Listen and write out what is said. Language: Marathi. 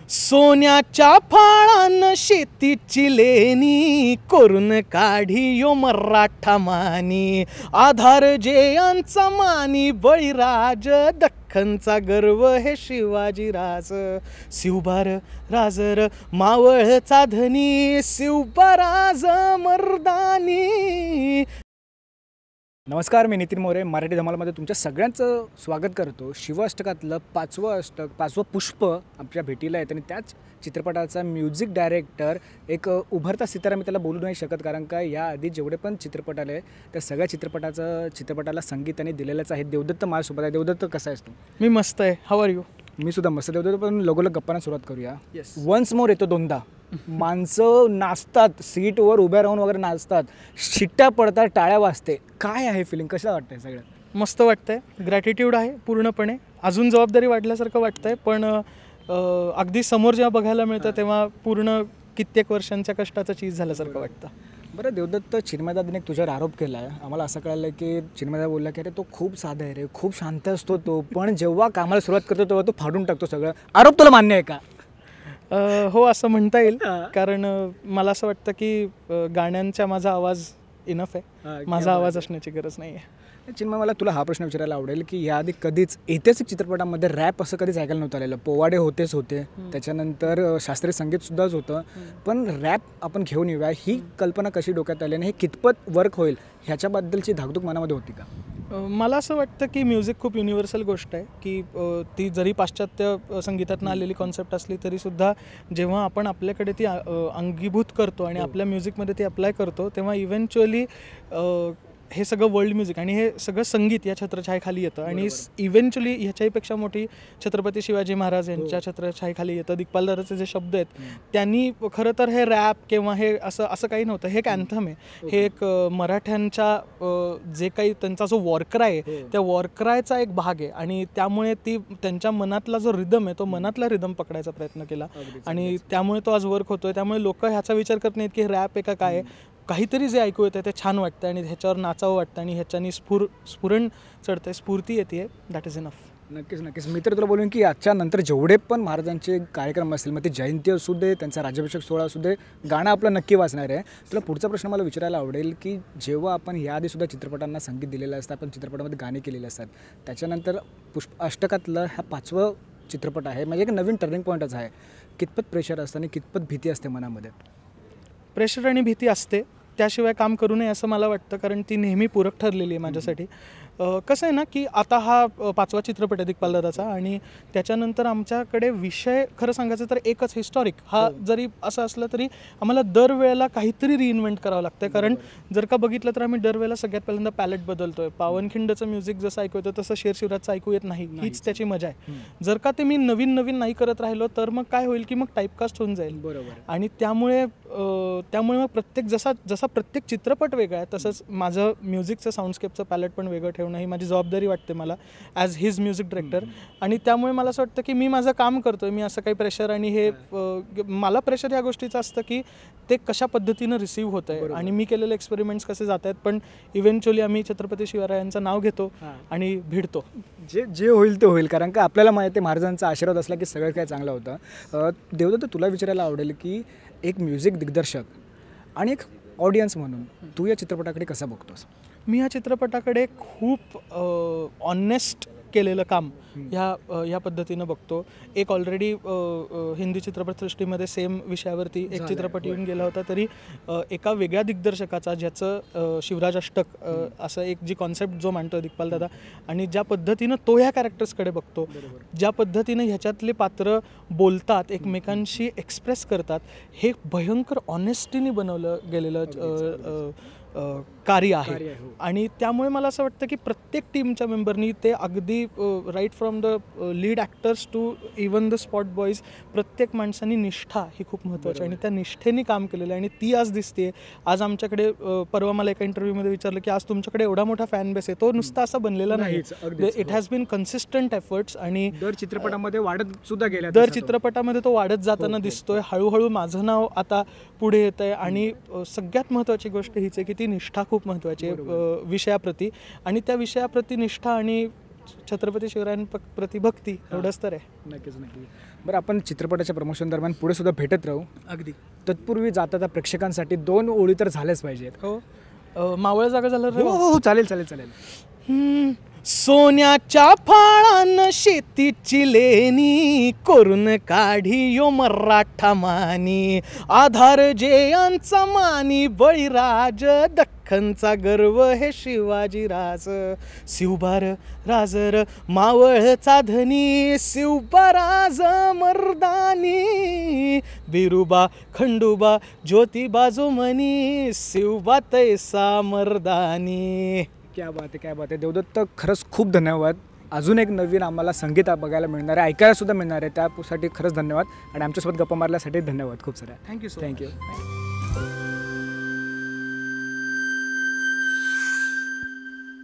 सोन्याच्या फाळान शेतीची लेणी करून काढी यो मराठा मानी आधार जयांचा मानी बळीराज दख्खनचा गर्व हे शिवाजी राज शिवबार राजर मावळचा धनी शिवबाराज मर्दानी। नमस्कार, मी नितीन मोरे मराठी धमालमध्ये तुमच्या सगळ्यांचं स्वागत करतो। शिवाष्टकातलं पाचवं पुष्प आपल्या भेटीला येतं आणि त्याच चित्रपटाचा म्युझिक डायरेक्टर एक उभरता सितारा, मी त्याला बोलू नाही शकत कारण का याआधी जेवढे पण चित्रपट आले त्या सगळ्या चित्रपटाला संगीत आणि दिलेलंच आहे। देवदत्त माझ्यासोबत आहे। देवदत्त कसा आहेस तू? मी मस्त आहे, हाऊ आर यू? मी सुद्धा मस्त। देवदत्त पण लगोलग गप्पांना सुरुवात करूया। येस, वन्स मोर येतो दोनदा। माणसं नाचतात, सीटवर उभ्या राहून वगैरे नाचतात, शिट्ट्या पडतात, टाळ्या वाजते, काय आहे फिलिंग? कसं वाटतंय? सगळं मस्त वाटतंय, ग्रॅटिट्यूड आहे पूर्णपणे। अजून जबाबदारी वाटल्यासारखं वाटतंय, पण अगदी समोर जेव्हा बघायला मिळतं तेव्हा पूर्ण कित्येक वर्षांच्या कष्टाचं चीज झाल्यासारखं वाटतं। बरं देवदत्त, चिन्मयदादाने तुझ्यावर आरोप केला आहे। आम्हाला असं कळलं की चिन्मयदा बोलला की अरे तो खूप साधा आहे रे, खूप शांत असतो तो, पण जेव्हा कामाला सुरुवात करतो तेव्हा तो फाडून टाकतो सगळं। आरोप तुला मान्य आहे का? हो, असं म्हणता येईल, कारण मला असं वाटतं की गाण्यांचा माझा आवाज इनफ आहे, माझा आवाज असण्याची गरज नाही आहे। चिन्मय, मला तुला हा प्रश्न विचारायला आवडेल की याआधी कधीच ऐतिहासिक चित्रपटामध्ये रॅप असं कधीच ऐकायला नव्हतं आलेलं। पोवाडे होते, त्याच्यानंतर शास्त्रीय संगीतसुद्धाच होतं, पण रॅप आपण घेऊन येऊया ही कल्पना कशी डोक्यात आली आणि हे कितपत वर्क होईल ह्याच्याबद्दलची धाकधूक मनामध्ये होती का? मला असं वाटतं की म्युझिक खूप युनिव्हर्सल गोष्ट आहे, की ती जरी पाश्चात्य संगीतातून आलेली कॉन्सेप्ट असली तरीसुद्धा जेव्हा आपण आपल्याकडे ती अंगीभूत करतो आणि आपल्या म्युझिकमध्ये ती अप्लाय करतो तेव्हा इव्हेंच्युअली हे सगळं वर्ल्ड म्युझिक आणि हे सगळं संगीत या छत्रछायेखाली येतं आणि इव्हेंच्युअली ह्याच्याहीपेक्षा मोठी छत्रपती शिवाजी महाराज यांच्या छत्रछायेखाली येतं। दिग्पालदादाचे जे शब्द आहेत त्यांनी खरं तर हे रॅप किंवा हे असं काही नव्हतं, हे एक अँथम आहे, हे एक मराठ्यांच्या जे काही त्यांचा जो वॉरक्राय आहे त्या वॉरक्रायचा एक भाग आहे आणि त्यामुळे ती त्यांच्या मनातला जो रिदम आहे तो मनातला रिदम पकडायचा प्रयत्न केला आणि त्यामुळे तो आज वर्क होतोय। त्यामुळे लोक ह्याचा विचार करत नाहीत की हे रॅप आहे का काय आहे, काहीतरी जे ऐकू येतं ते छान वाटतं आणि ह्याच्यावर नाचावं वाटतं आणि ह्याच्यानी स्फुरण चढते, स्फूर्ती येते, दॅट इज इनफ। नक्कीच मी तर तुला बोलून की आजच्या नंतर जेवढे पण महाराजांचे कार्यक्रम असतील, मग ते जयंती असू दे, त्यांचा राज्याभिषेक सोहळा असू दे, गाणं आपलं नक्की वाचणार आहे। तुला पुढचा प्रश्न मला विचारायला आवडेल की जेव्हा आपण याआधीसुद्धा चित्रपटांना संगीत दिलेलं असतं, आपण चित्रपटामध्ये गाणी केलेली असतात, त्याच्यानंतर अष्टकातलं हा 5वं चित्रपट आहे, म्हणजे एक नवीन टर्निंग पॉईंटच आहे। कितपत प्रेशर असतं आणि कितपत भीती असते मनामध्ये? प्रेशर आणि भीती असते, त्याशिवाय काम करू नये असं मला वाटतं, कारण ती नेहमी पूरक ठरलेली आहे माझ्यासाठी। कसं आहे ना की आता हा 5वा चित्रपट आहे दिग्पालदादाचा आणि त्याच्यानंतर आमच्याकडे विषय खरं सांगायचं तर एकच, हिस्टॉरिक। हा जरी असं असलं तरी आम्हाला दरवेळेला काहीतरी रिइन्व्हेंट करावं लागतं, कारण जर का बघितलं तर आम्ही दरवेळेला सगळ्यात पहिल्यांदा पॅलेट बदलतोय। पावनखिंडचं म्युझिक जसं ऐकू येतं तसं शेर शिवराजचं ऐकू येत नाही, हीच त्याची मजा आहे। जर का ते मी नवीन नाही करत राहिलो तर मग काय होईल की मग टाईपकास्ट होऊन जाईल, आणि त्यामुळे मग जसा प्रत्येक चित्रपट वेगळा आहे तसंच माझं म्युझिकचं साऊंडस्केपचं पॅलेट पण वेगळं ठेवणं ही माझी जबाबदारी वाटते मला ॲज हिज म्युझिक डायरेक्टर। आणि त्यामुळे मला असं वाटतं की मी माझं काम करतोय, मी असं काही प्रेशर आणि हे मला प्रेशर या गोष्टीचं असतं की ते कशा पद्धतीनं रिसीव्ह होतं आहे आणि मी केलेले एक्सपेरिमेंट्स कसे जात आहेत, पण इव्हेंच्युअली आम्ही छत्रपती शिवरायांचं नाव घेतो आणि भिडतो। जे होईल ते होईल, कारण का आपल्याला माहिती आहे महाराजांचा आशीर्वाद असला की सगळं काय चांगलं होतं। देवदत्त, तुला विचारायला आवडेल की एक म्युझिक दिग्दर्शक आणि एक ऑडियन्स म्हणून तू या चित्रपटाकडे कसं बघतोस? मी ह्या चित्रपटाकडे खूप ऑनेस्ट केलेलं काम ह्या पद्धतीनं बघतो। एक ऑलरेडी हिंदी चित्रपटसृष्टीमध्ये सेम विषयावरती एक चित्रपट येऊन गेला होता, तरी एका वेगळ्या दिग्दर्शकाचा, ज्याचं शिवराज अष्टक असं एक जी कॉन्सेप्ट जो मांडतो दिग्पालदादा, आणि ज्या पद्धतीनं तो ह्या कॅरेक्टर्सकडे बघतो, ज्या पद्धतीनं ह्याच्यातले पात्र बोलतात, एकमेकांशी एक्सप्रेस करतात, हे भयंकर ऑनेस्टीने बनवलं गेलेलं कार्य आहे। आणि त्यामुळे मला असं वाटतं की प्रत्येक टीमच्या मेंबरनी ते अगदी right from the lead actors to even the spot boys, प्रत्येक माणसानी निष्ठा ही खूप महत्त्वाची आणि त्या निष्ठेने काम केलेलं आहे आणि ती आज दिसते। आज आमच्याकडे परवा मला एका इंटरव्ह्यूमध्ये विचारलं की आज तुमच्याकडे एवढा मोठा फॅन बेस आहे, तो नुसता असा बनलेला नाही, it has been consistent efforts आणि दर चित्रपटामध्ये वाढत सुद्धा गेला, दर चित्रपटामध्ये तो वाढत जाताना दिसतोय। हळूहळू माझं नाव आता पुढे येतं आहे आणि सगळ्यात महत्त्वाची गोष्ट हीच आहे की ती निष्ठा खूप महत्त्वाची आहे विषयाप्रती, आणि त्या विषयाप्रती निष्ठा आणि छत्रपती शिवरायांप्रती भक्ती एवढंच तर आहे. नक्कीच नक्की. बरं, आपण चित्रपटाच्या प्रमोशन दरम्यान पुढे सुद्धा भेटत राहू. अगदी. तत्पूर्वी जाता प्रेक्षकांसाठी 2 ओळी तर झाल्याच पाहिजेत. हो. मावळ जागा झालं रे. हो, चालेल चालेल चालेल. सोन्याच्या फाळान शेतीची लेणी करून काढी यो मराठा मानी, आधार जयांचा मानी बळीराज, दख्खनचा गर्व हे शिवाजीराज. शिवबार राजर मावळचा धनी, शिवबाराज मर्दानी, बिरुबा खंडोबा ज्योतिबा जो म्हणी, शिवबा तैसा मर्दानी. क्या बात आहे, क्या बात आहे. देवदत्त, खरंच खूप धन्यवाद. अजून एक नवीन आम्हाला संगीत बघायला मिळणार आहे, ऐकायला सुद्धा मिळणार आहे, त्यासाठी खरंच धन्यवाद. आणि आमच्यासोबत गप्पा मारल्यासाठी धन्यवाद खूप साऱ्या. थँक्यू. थँक्यू.